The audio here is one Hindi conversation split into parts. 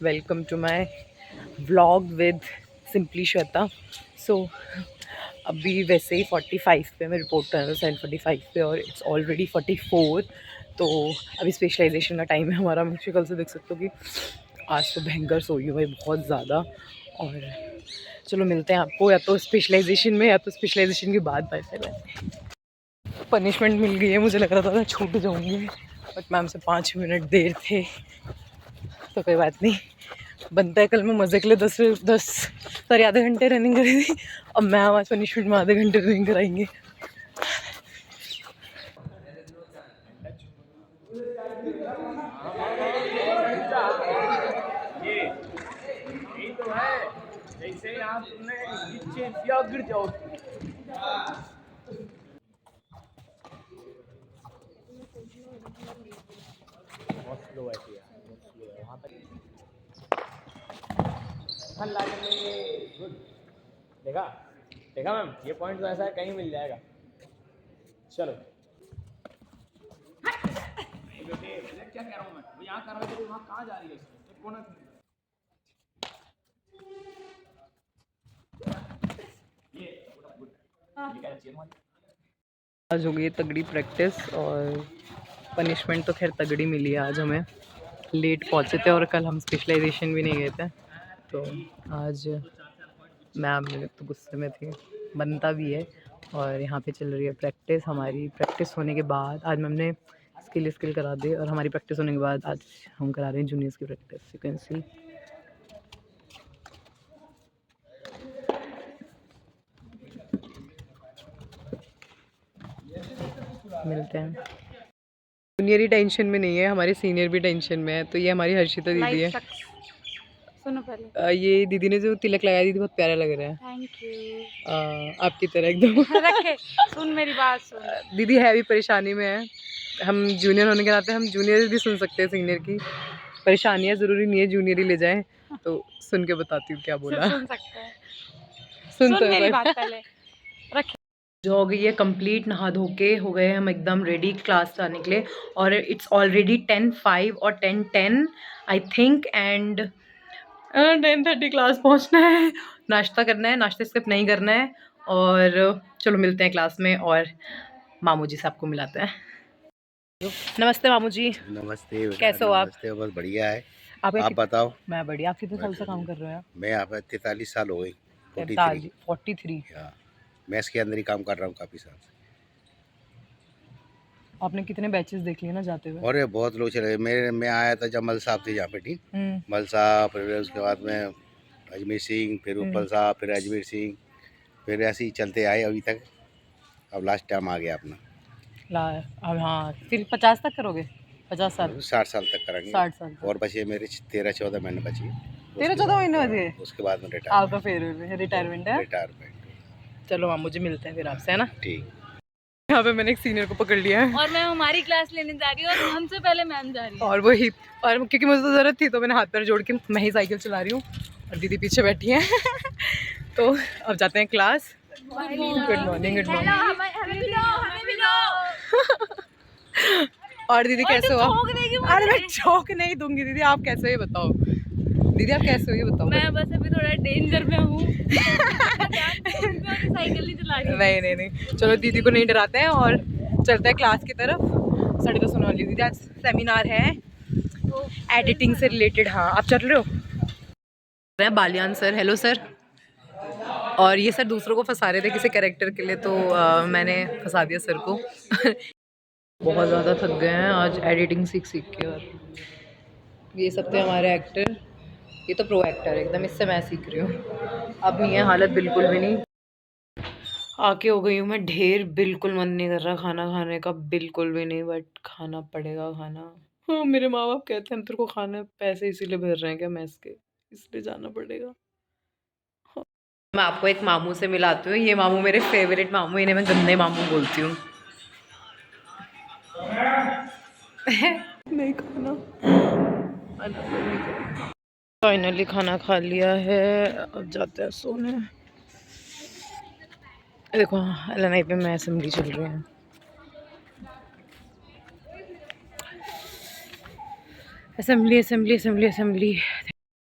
Welcome to my vlog with simply Shweta. So अभी वैसे ही 45 पे मैं रिपोर्ट कर रहा हूँ, 7:45 पे, और इट्स ऑलरेडी 44। तो अभी स्पेशलाइजेशन का टाइम है हमारा। मैं कल से देख सकते हो कि आज तो भयंकर सोई हूँ भाई, बहुत ज़्यादा। और चलो मिलते हैं आपको या तो स्पेशलाइजेशन में या तो स्पेशलाइजेशन के बाद। बाय। पनिशमेंट मिल गई है, मुझे लग रहा था छूट जाऊँगी, बट मैम से 5 मिनट देर थे तो कोई बात नहीं। बनता है कल मैं मज़े के लिए 10 सॉरी आधे घंटे रनिंग करी थी, अब मैम आज पनिशमेंट में आधे घंटे रनिंग कराएंगे। यही तो है, जैसे आप नीचे गिर जाओ। बहुत स्लो है यार, बहुत स्लो है वहाँ तक। गुड। देखा देखा मैम, ये पॉइंट तो ऐसा है कहीं मिल जाएगा। चलो क्या कह रहा हूँ मैं, वो यहाँ कर रहा है, वहाँ कहाँ जा रही है? कौन आज हो गई तगड़ी प्रैक्टिस, और पनिशमेंट तो खैर तगड़ी मिली है आज हमें। लेट पहुँचे थे और कल हम स्पेशलाइजेशन भी नहीं गए थे, तो आज मैम तो गुस्से में थी, बनता भी है। और यहाँ पे चल रही है प्रैक्टिस। हमारी प्रैक्टिस होने के बाद आज मैम ने स्किल करा दी, और हमारी प्रैक्टिस होने के बाद आज हम करा रहे हैं जूनियर्स की प्रैक्टिस। You can see. मिलते हैं। जूनियर ही टेंशन में नहीं है, हमारे सीनियर भी टेंशन में है। तो ये हमारी हर्षिता दीदी है। सुनो पहले, ये दीदी ने जो तिलक लगाया दीदी बहुत प्यारा लग रहा है। Thank you. आपकी तरह एकदम। रखे, सुन मेरी बात सुन। दीदी है भी परेशानी में है। हम जूनियर होने के नाते हम जूनियर भी सुन सकते हैं सीनियर की परेशानियाँ, ज़रूरी नहीं है जूनियर ही ले जाएं। तो सुन के बताती हूँ क्या बोला। सुन सकते हैं, सुन तो मेरी बात पहले। रखे जो हो गई है कंप्लीट, नहा धो के हो गए हम एकदम रेडी क्लास जाने के लिए। और इट्स ऑलरेडी 10:05 और 10:10 आई थिंक, एंड 10:30 क्लास पहुंचना है। नाश्ता करना है, नाश्ते स्किप नहीं करना है। और चलो मिलते हैं क्लास में, और मामू जी से आपको मिलाते हैं। नमस्ते मामू जी। नमस्ते। कैसे हो आप? नमस्ते, बहुत बढ़िया है। आप बताओ। मैं बढ़िया। आप कितने साल से काम कर रहे हो? मैं यहाँ पर 43 साल हो गई। 43। मैथ्स के अंदर ही काम कर रहा हूँ काफ़ी साल से। आपने कितने बैचेस देख लिए ना जाते हुए? और बहुत लोग चले। मैं आया था जब मल साहब थे यहाँ पे टीम। मल साहब, फिर उसके बाद में अजमेर सिंह, फिर उपल साहब, फिर अजमेर सिंह, फिर ऐसे ही चलते आए अभी तक। अब लास्ट टाइम आ गया अपना। अब हाँ, फिर 50 तक करोगे? 50 साल? 60 साल तक करेंगे। 60 साल और बचे मेरे 13-14 महीने बची। 13-14 महीने बचे? उसके बाद में आपका फिर रिटायरमेंट है? रिटायरमेंट। चलो मामू जी मिलते हैं फिर आपसे, है ना? ठीक। यहाँ पे मैंने एक सीनियर को पकड़ लिया है, और मैं हमारी क्लास लेने जा रही हूँ, और हमसे पहले मैम जा रही है। और वही, और क्योंकि मुझे तो ज़रूरत थी तो मैंने हाथ पैर जोड़ के मैं ही साइकिल चला रही हूँ, और दीदी पीछे बैठी है। तो अब जाते हैं क्लास। Good morning. और दीदी कैसे हो आप? अरे मैं चौक नहीं दूंगी दीदी, आप कैसे हो ये बताओ। दीदी आप कैसे हो ये बताओ। मैं बस अभी थोड़ा डेंजर में हूँ। साइकिल नहीं चला रही। नहीं, चलो दीदी को नहीं डराते हैं और चलते हैं क्लास की तरफ। 10:30 होने वाली। दीदी आज सेमिनार है एडिटिंग से रिलेटेड। हाँ आप चल रहे हो? Baliyan sir, hello sir. और ये सर दूसरों को फंसा रहे थे किसी कैरेक्टर के लिए, तो मैंने फंसा दिया सर को। बहुत ज़्यादा थक गए हैं आज एडिटिंग सीख के। और ये सब थे हमारे एक्टर। ये तो प्रो एक्टर है एकदम, इससे मैं सीख रही हूँ। अब नहीं है हालत बिल्कुल भी नहीं। आके हो गई हूँ मैं ढेर, बिल्कुल मन नहीं कर रहा खाना खाने का, बिल्कुल भी नहीं, बट खाना पड़ेगा खाना। हाँ मेरे माँ बाप कहते हैं तेरे को खाना, पैसे इसीलिए भर रहे हैं क्या मैस के, इसलिए जाना पड़ेगा। हाँ। मैं आपको एक मामू से मिलाती हूँ। ये मामू मेरे फेवरेट मामू, इन्हें मैं गंदे मामू बोलती हूँ। नहीं खाना। फाइनली खाना खा लिया है, अब जाते हैं सोने। देखो LNI पे मैं असेंबली चल रही है। असेंबली।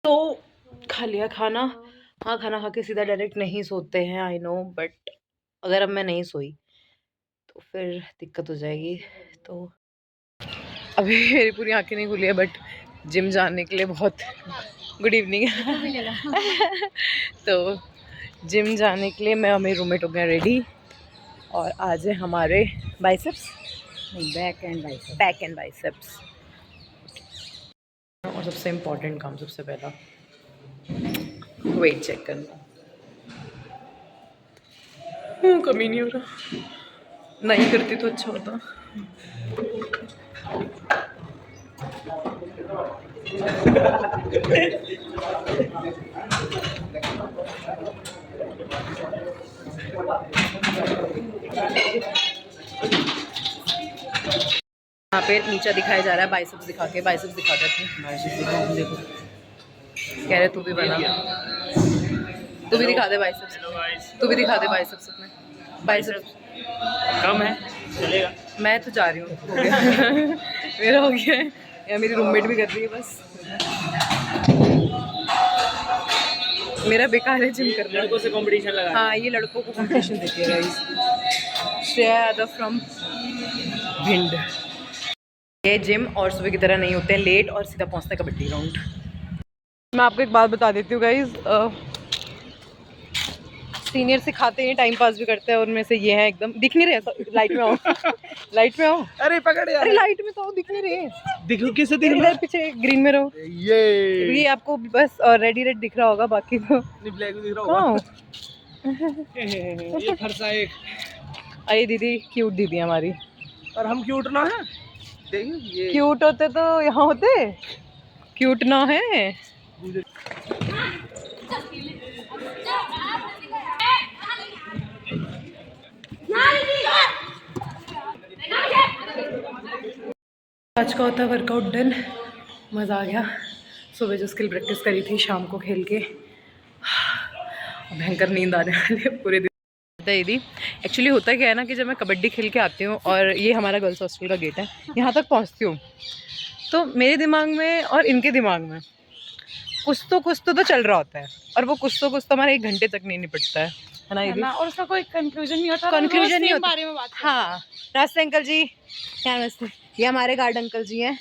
तो खा लिया खाना। हाँ, खाना खा के सीधा डायरेक्ट नहीं सोते हैं, आई नो, बट अगर अब मैं नहीं सोई तो फिर दिक्कत हो जाएगी। तो अभी मेरी पूरी आंखें नहीं खुली है, बट जिम जाने के लिए बहुत गुड इवनिंग तो जिम जाने के लिए मैं और मेरी रूममेट हो गए रेडी, और आज है हमारे बाइसेप्स, बैक एंड बाइसेप्स। और सबसे इम्पोर्टेंट काम, सबसे पहला वेट चेक करना। कमी नहीं हो रहा, नहीं करती तो अच्छा होता। यहाँ पे नीचा दिखाया जा रहा है, बाइसेप्स दिखा के, बाइसेप्स दिखा देते हैं। बाइसेप्स दिखाओ, देखो कह रहे तू भी बना, तू भी दिखा दे बाइसेप्स, तू भी दिखा दे बाइसेप्स अपने। बाइसेप्स कम है, चलेगा। मैं तो जा रही हूँ, हो गया मेरा हो गया है, या मेरी रूममेट भी कर रही है बस। मेरा बेकार है जिम करना। लड़कों से कंपटीशन लगा। हाँ, ये लड़कों को कंपटीशन देती है गाइस। श्रेया यादव फ्रॉम भिंड। ये जिम और सुबह की तरह नहीं होते हैं लेट और सीधा पहुंचते हैं कबड्डी ग्राउंड। मैं आपको एक बात बता देती हूँ गाइस, सीनियर सिखाते हैं, टाइम पास भी करते हैं, उनमें से ये है एकदम दिख नहीं रहे। लाइट में आओ लाइट में आओ। अरे पकड़ यार, अरे लाइट में तो आओ, दिख नहीं रहे। देखो किसे दिख रहा इधर पीछे ग्रीन में रहो। ये आपको बस रेडी रेड दिख रहा होगा, बाकी तो है, ब्लैक दिख रहा होगा। ये फरसा एक। अरे दीदी क्यूट दीदी हमारी। और हम क्यूट ना है, देखिए ये क्यूट होते तो यहाँ होते, क्यूट ना है। आज का होता है वर्कआउट डन, मज़ा आ गया। सुबह जो स्किल प्रैक्टिस करी थी, शाम को खेल के भयंकर नींद आने वाली है पूरे दिन। दीदी एक्चुअली होता क्या है ना कि जब मैं कबड्डी खेल के आती हूँ, और ये हमारा गर्ल्स हॉस्टल का गेट है, यहाँ तक पहुँचती हूँ, तो मेरे दिमाग में और इनके दिमाग में कुछ तो चल रहा होता है, और वो कुछ तो हमारे 1 घंटे तक नहीं निपटता है ना दीदी? और उसका कोई कंक्लूजन नहीं होता, कंक्लूजन नहीं होता। बारे में बात। हाँ, नमस्ते अंकल जी। क्या नमस्ते? ये हमारे गार्ड अंकल जी हैं,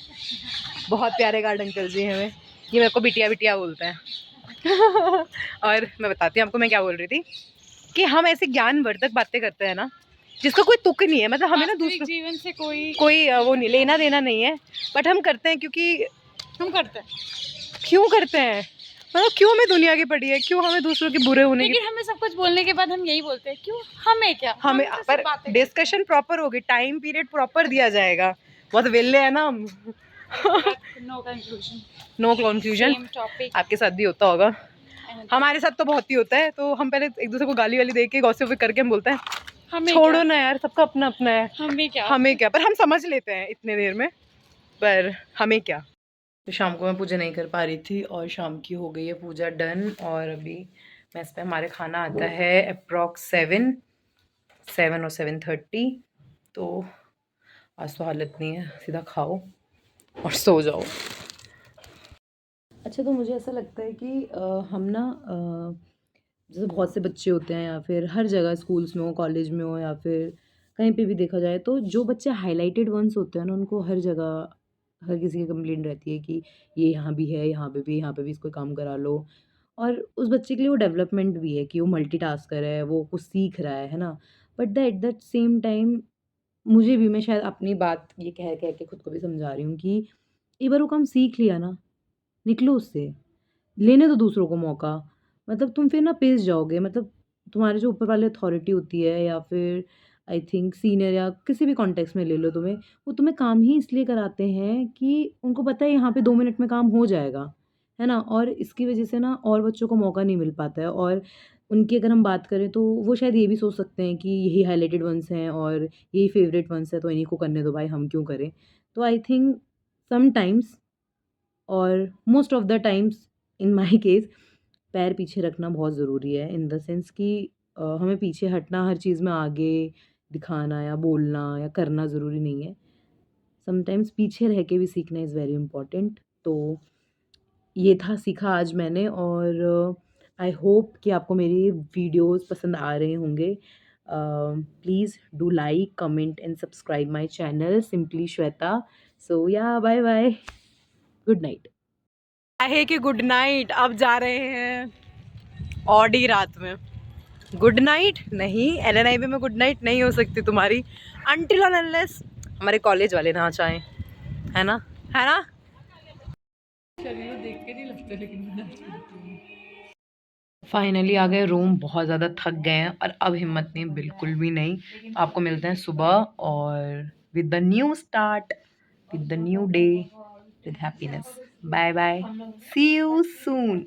बहुत प्यारे गार्ड अंकल जी हैं हमें। ये मेरे को बिटिया बिटिया बोलते हैं और मैं बताती हूँ आपको मैं क्या बोल रही थी, कि हम ऐसे ज्ञानवर्धक बातें करते हैं ना, जिसका कोई तुक नहीं है, मतलब हमें ना दूसरे जीवन से कोई वो नहीं, लेना देना नहीं है, बट हम करते हैं क्योंकि हम करते हैं। क्यों करते हैं, मतलब क्यों हमें दुनिया की पड़ी है, क्यों हमें दूसरों के बुरे होने की। लेकिन हमें सब कुछ बोलने के बाद हम यही बोलते हैं, क्यों, हमें क्या, हमें हम तो पर सिर्फ बातें डिस्कशन प्रॉपर होगी, टाइम पीरियड प्रॉपर दिया जाएगा। बहुत वेले है ना हम no conclusion, no conclusion. Topic. आपके साथ भी होता होगा, हमारे साथ तो बहुत ही होता है। तो हम पहले एक दूसरे को गाली वाली दे के गॉसिप करके हम बोलते हैं हमें छोड़ो ना यार, सबका अपना अपना है, हमें क्या, पर हम समझ लेते हैं इतने देर में, पर हमें क्या। तो शाम को मैं पूजा नहीं कर पा रही थी, और शाम की हो गई है पूजा डन, और अभी मैस पे हमारे खाना आता है अप्रॉक्स 7 और 7:30। तो आज तो हालत नहीं है, सीधा खाओ और सो जाओ। अच्छा, तो मुझे ऐसा लगता है कि हम ना जैसे बहुत से बच्चे होते हैं, या फिर हर जगह स्कूल्स में हो, कॉलेज में हो, या फिर कहीं पे भी देखा जाए, तो जो बच्चे हाइलाइटेड वंस होते हैं ना, उनको हर जगह हर किसी की कंप्लेंट रहती है कि ये यहाँ भी है, यहाँ पे भी इसको काम करा लो। और उस बच्चे के लिए वो डेवलपमेंट भी है कि वो मल्टीटास्कर है, वो कुछ सीख रहा है ना। But at that same time मुझे भी, मैं शायद अपनी बात ये कह कह के खुद को भी समझा रही हूँ कि एक बार वो काम सीख लिया ना, निकलो उससे, लेने दो दूसरों को मौका। मतलब तुम फिर ना पिस जाओगे, मतलब तुम्हारे जो ऊपर वाली अथॉरिटी होती है, या फिर आई थिंक सीनियर, या किसी भी कॉन्टेक्स्ट में ले लो तुम्हें, वो तुम्हें काम ही इसलिए कराते हैं कि उनको पता है यहाँ पे 2 मिनट में काम हो जाएगा, है ना? और इसकी वजह से ना और बच्चों को मौका नहीं मिल पाता है, और उनकी अगर हम बात करें तो वो शायद ये भी सोच सकते हैं कि यही हाइलाइटेड वंस हैं और यही फेवरेट वंस है, तो इन्हीं को करने दो भाई, हम क्यों करें। तो आई थिंक समटाइम्स, और most of the times in my case, पैर पीछे रखना बहुत ज़रूरी है, इन द सेंस कि हमें पीछे हटना, हर चीज़ में आगे दिखाना या बोलना या करना ज़रूरी नहीं है। समटाइम्स पीछे रह के भी सीखना इज़ वेरी इंपॉर्टेंट। तो ये था सीखा आज मैंने, और आई होप कि आपको मेरी वीडियोस पसंद आ रहे होंगे. Please do like, comment and subscribe my channel simply Shweta. So या बाय बाय, गुड नाइट. है कि गुड नाइट, अब जा रहे हैं ऑडी रात में. गुड नाइट नहीं, LNIB में गुड नाइट नहीं हो सकती तुम्हारी अनटिल और अनलेस हमारे कॉलेज वाले ना चाहें, है ना, है ना. फाइनली आ गए रूम. बहुत ज़्यादा थक गए हैं और अब हिम्मत नहीं, बिल्कुल भी नहीं. आपको मिलते हैं सुबह और with the new start, with the new day, with happiness. Bye bye, see you soon.